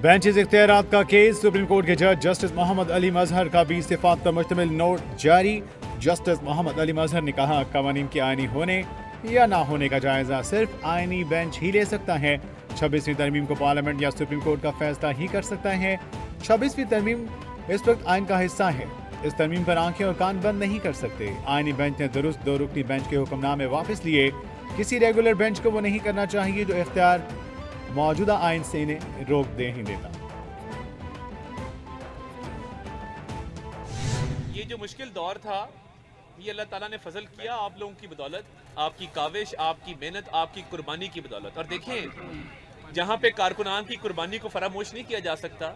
Benches इख्तियारात का case. Supreme court के जज जस्टिस मोहम्मद अली मजहर का 20 सिफात पर मुश्तमिल नोट जारी। जस्टिस मोहम्मद अली मजहर ने कहा, कवानीन के आईनी होने या ना होने का जायजा सिर्फ आईनी बेंच ही ले सकता है। 26वीं तरमीम को पार्लियामेंट या सुप्रीम कोर्ट का फैसला ही कर सकता है। 26वीं तरमीम इस वक्त आइन का हिस्सा है। इस तरमीम पर आंखें और कान बंद नहीं कर सकते। आईनी बेंच ने दुरुस्त 2 रुकनी बेंच के हुक्मनामे वापस लिए। किसी रेगुलर बेंच को वो नहीं करना चाहिए जो इख्तियार मौजूदा आइन से इन्हें रोक दे ही देता। ये जो मुश्किल दौर था, ये अल्लाह ताला ने फजल किया आप लोगों की बदौलत, आपकी काविश, आपकी मेहनत, आपकी कुर्बानी की बदौलत। और देखें, जहाँ पे कारकुनान की कुर्बानी को फरामोश नहीं किया जा सकता,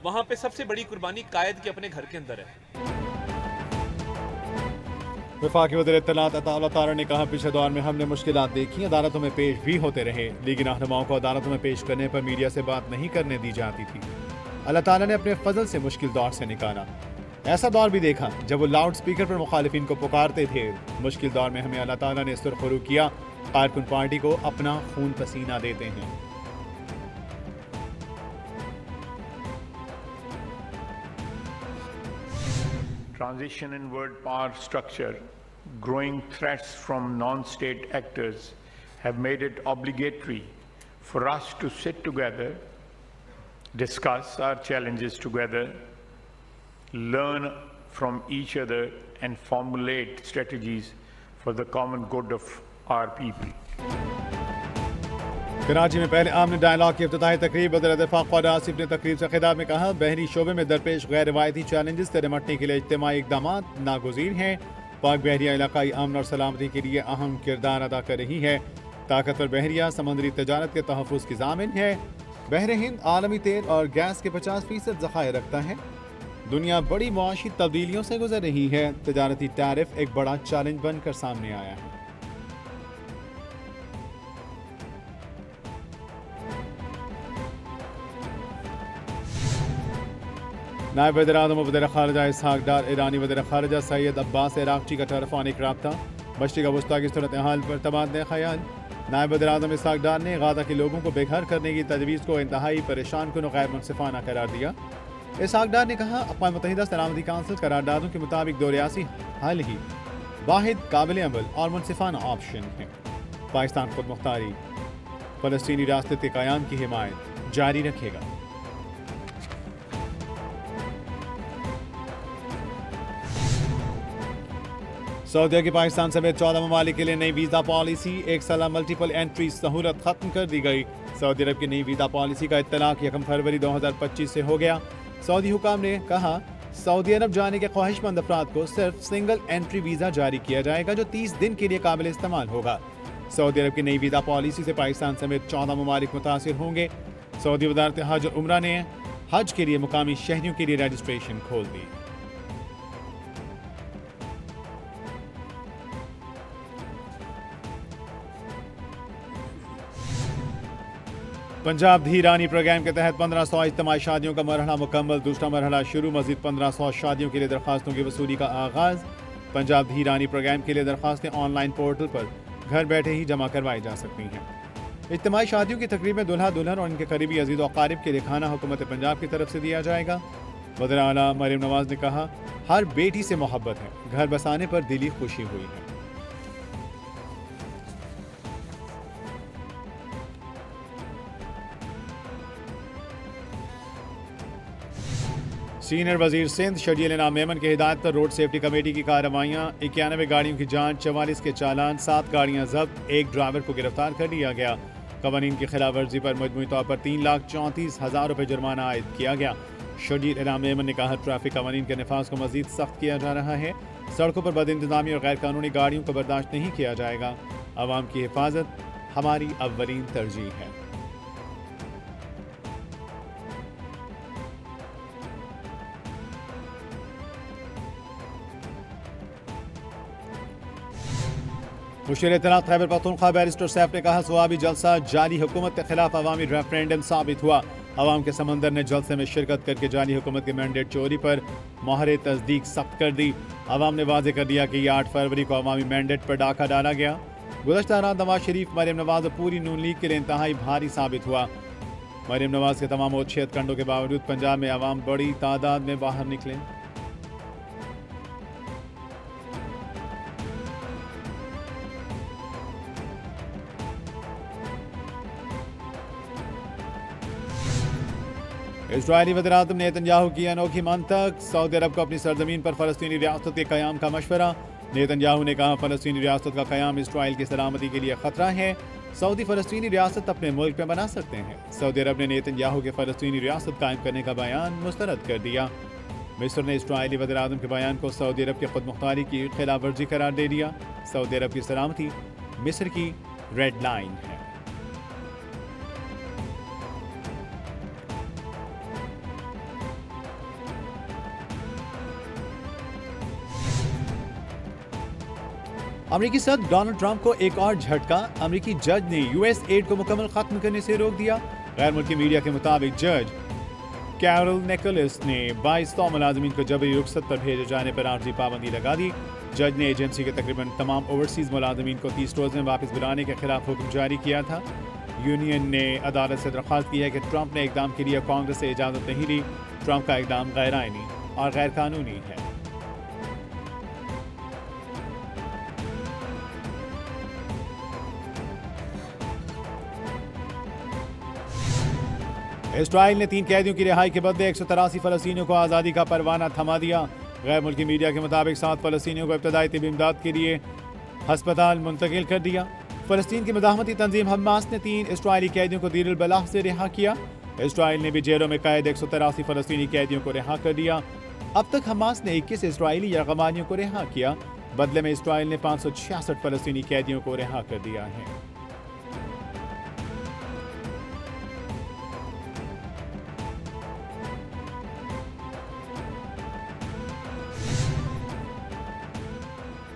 वहाँ पे सबसे बड़ी कुर्बानी कायद के अपने घर के अंदर है। वफाकी वज़ीर इत्तलात अता उल्लाह तारा ने कहा, पिछले दौर में हमने मुश्किलात देखी, अदालतों में पेश भी होते रहे, लेकिन रहनुमाओं को अदालतों में पेश करने पर मीडिया से बात नहीं करने दी जाती थी। अल्लाह ताला ने अपने फजल से मुश्किल दौर से निकाला। ऐसा दौर भी देखा जब वो लाउड स्पीकर पर मुखालिफिन को पुकारते थे। मुश्किल दौर में हमें अल्लाह ताला ने सुरखरू किया। कारकुन पार्टी को अपना खून पसीना देते हैं। Transition in world power structure, growing threats from non-state actors have made it obligatory for us to sit together, discuss our challenges together, learn from each other and formulate strategies for the common good of our people. Karachi में पहले आमने dialogue की इफ्तिताही तकरीब। वज़ीर दिफा ख्वाजा आसिफ ने तकरीब से खिताब में कहा, बहरी शोबे में दरपेश गैर रिवायती चैलेंजेस से निपटने के लिए इज्तिमाई इक़दामात नागुज़ीर हैं। पाक बहरिया इलाकाई अमन और सलामती के लिए अहम किरदार अदा कर रही है। ताकतवर बहरिया समंदरी तजारत के तहफ़्फ़ुज़ की ज़ामिन है। बहर हिंद आलमी तेल और गैस के 50% ज़खायर रखता है। दुनिया बड़ी मुआशी तब्दीलियों से गुजर रही है। तजारती टैरिफ एक बड़ा चैलेंज बनकर सामने आया है। नायब वज़ीर आज़म वज़ीर ख़ारिजा इसहाक़ डार, ईरानी वज़ीर ख़ारिजा सैयद अब्बास इराक़ची का टेलीफोनिक राब्ता। मशरिक़ वस्ता की सूरत हाल पर तबादला ख़याल। नायब वज़ीर आज़म इसहाक़ डार ने गाज़ा के लोगों को बेघर करने की तजवीज़ को इंतहाई परेशान कुन गैर मुनसिफ़ाना करार दिया। इसहाक़ डार ने कहा, अक़वाम मुत्तहिदा सलामती काउंसिल करारदादों के मुताबिक दो रियासी हल ही वाहिद काबिल अमल और मुनसिफ़ाना ऑप्शन है। पाकिस्तान खुद मुख्तारी फ़लस्तीनी रास्ते के क़याम की हिमायत जारी रखेगा। सऊदीया की पाकिस्तान समेत 14 ममालिक के लिए नई वीज़ा पॉलिसी। एक साल मल्टीपल एंट्री सहूलत खत्म कर दी गई। सऊदी अरब की नई वीज़ा पॉलिसी का इत्तलाक़ 1 फरवरी 2025 से हो गया। सऊदी हुकाम ने कहा, सऊदी अरब जाने के ख्वाहिशमंद अफराद को सिर्फ सिंगल एंट्री वीज़ा जारी किया जाएगा जो 30 दिन के लिए काबिल इस्तेमाल होगा। सऊदी अरब की नई वीज़ा पॉलिसी से पाकिस्तान समेत 14 ममालिक मुतासिर होंगे। सऊदी वज़ारत हज और उम्रा ने हज के लिए मुकामी शहरियों के लिए रजिस्ट्रेशन खोल दी। पंजाब धीरानी प्रोग्राम के तहत 1500 इज्तिमाई शादियों का मरहला मुकम्मल। दूसरा मरहला शुरू। मज़ीद 1500 शादियों के लिए दरख्वास्तों की वसूली का आगाज़। पंजाब धीरानी प्रोग्राम के लिए दरख्वास्तें ऑनलाइन पोर्टल पर घर बैठे ही जमा करवाई जा सकती हैं। इज्तिमाई शादियों की तकरीब में दुल्हा दुल्हन और उनके करीबी अजीज़ व अकारिब के लिए खाना हुकूमत पंजाब की तरफ से दिया जाएगा। वज़ीर आला मरियम नवाज़ ने कहा, हर बेटी से मोहब्बत है, घर बसाने पर दिली खुशी हुई है। सीनियर वजीर सिंध शजील इनाम मेमन की हिदायत पर रोड सेफ्टी कमेटी की कार्रवाइयाँ। 91 गाड़ियों की जांच, 44 के चालान, 7 गाड़ियाँ जब्त, 1 ड्राइवर को गिरफ्तार कर लिया गया। कवानीन की खिलाफ वर्जी पर मजमूई तौर पर 3,34,000 रुपये जुर्माना आयद किया गया। शजील इनाम मेमन ने कहा, ट्रैफिक कवानीन के नफाज को मजीद सख्त किया जा रहा है। सड़कों पर बदइंतजामी और गैर कानूनी गाड़ियों को बर्दाश्त नहीं किया जाएगा। आवाम की हिफाजत हमारी अव्वलीन तरजीह है। मुशीर इत्तलात खैबर पख्तूनख्वा बैरिस्टर सैफ ने कहा, सवाबी जलसा जाली हुकूमत के खिलाफ अवामी रेफरेंडम साबित हुआ। अवाम के समंदर ने जलसे में शिरकत करके जाली हुकूमत के मैंडेट चोरी पर मोहर तस्दीक सख्त कर दी। अवाम ने वाज़ेह कर दिया कि यह 8 फरवरी को अवामी मैंडेट पर डाका डाला गया। गुज़श्ता रात नवाज शरीफ, मरियम नवाज और पूरी नून लीग के लिए इंतहाई भारी साबित हुआ। मरीम नवाज के तमाम ओछियत कंडों के बावजूद पंजाब में आवाम बड़ी तादाद में बाहर निकले। इस्राएली वज़ीर-ए-आज़म नेतन्याहू की अनोखी मंतक, सऊदी अरब को अपनी सरजमीन पर फ़लस्तीनी रियासत के क़याम का मशवरा। नेतन्याहू ने कहा फ़लस्तीनी रियासत का क़याम इस्राएल की सलामती के लिए ख़तरा है। सऊदी फ़लस्तीनी रियासत अपने मुल्क में बना सकते हैं। सऊदी अरब ने नेतन्याहू के फ़लस्तीनी रियासत कायम करने का बयान मुस्तरद कर दिया। मिस्र ने इस्राएली वज़ीर-ए-आज़म के बयान को सऊदी अरब की खुदमुख्तारी की खिलाफ वर्जी करार दे दिया। सऊदी अरब की सलामती मिस्र की रेड लाइन है। अमेरिकी सदर डोनाल्ड ट्रंप को एक और झटका। अमेरिकी जज ने यूएस एड को मुकम्मल खत्म करने से रोक दिया। गैर मुल्की मीडिया के मुताबिक जज कैरोल निकोलस ने 2200 मुलाजमीन को जबरी रुखसत पर भेजे जाने पर आर्जी पाबंदी लगा दी। जज ने एजेंसी के तकरीबन तमाम ओवरसीज मुलाजमीन को 30 रोज में वापस बुलाने के खिलाफ हुक्म जारी किया था। यूनियन ने अदालत से दरख्वास्त की है कि ट्रंप ने इकदाम के लिए कांग्रेस से इजाज़त नहीं ली। ट्रंप का इकदाम गैर आइनी और गैर कानूनी है। इस्राइल ने 3 कैदियों की रिहाई के बदले 183 फ़लस्तीनियों को आज़ादी का परवाना थमा दिया। गैर मुल्की मीडिया के मुताबिक 7 फ़लस्तीनियों को इब्तदाई तिब्बी इमदाद के लिए हस्पताल मुंतकिल कर दिया। फ़लस्तीन की मुज़ाहमती तंजीम हमास ने 3 इस्राइली कैदियों को दीर अल-बलाह से रिहा किया। इस्राइल ने भी जेलों में कैद 183 फ़लस्तीनी कैदियों को रिहा कर दिया। अब तक हमास ने 21 इस्राइली यरग़मानियों को रिहा किया। बदले में इस्राइल ने 566 फ़लस्तीनी कैदियों को रिहा कर दिया है।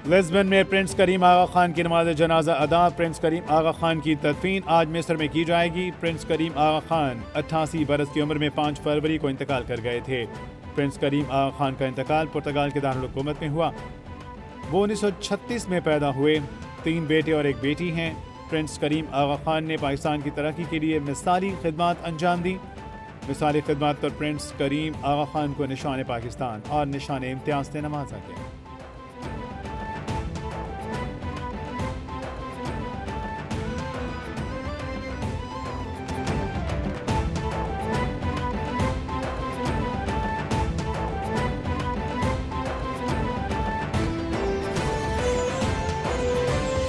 लिस्बन में प्रिंस करीम आगा खान की नमाज जनाजा अदा। प्रिंस करीम आगा खान की तदफीन आज मिस्र में की जाएगी। प्रिंस करीम आगा खान 88 बरस की उम्र में 5 फरवरी को इंतकाल कर गए थे। प्रिंस करीम आगा खान का इंतकाल पुर्तगाल के दारुल हुकूमत में हुआ। वो 1936 में पैदा हुए। 3 बेटे और 1 बेटी हैं। प्रिंस करीम आगा खान ने पाकिस्तान की तरक्की के लिए मिसाली खिदमत अंजाम दी। मिसाली खिदमत पर प्रिंस करीम आगा खान को निशान पाकिस्तान और निशान इम्तियाज से नवाजा गया।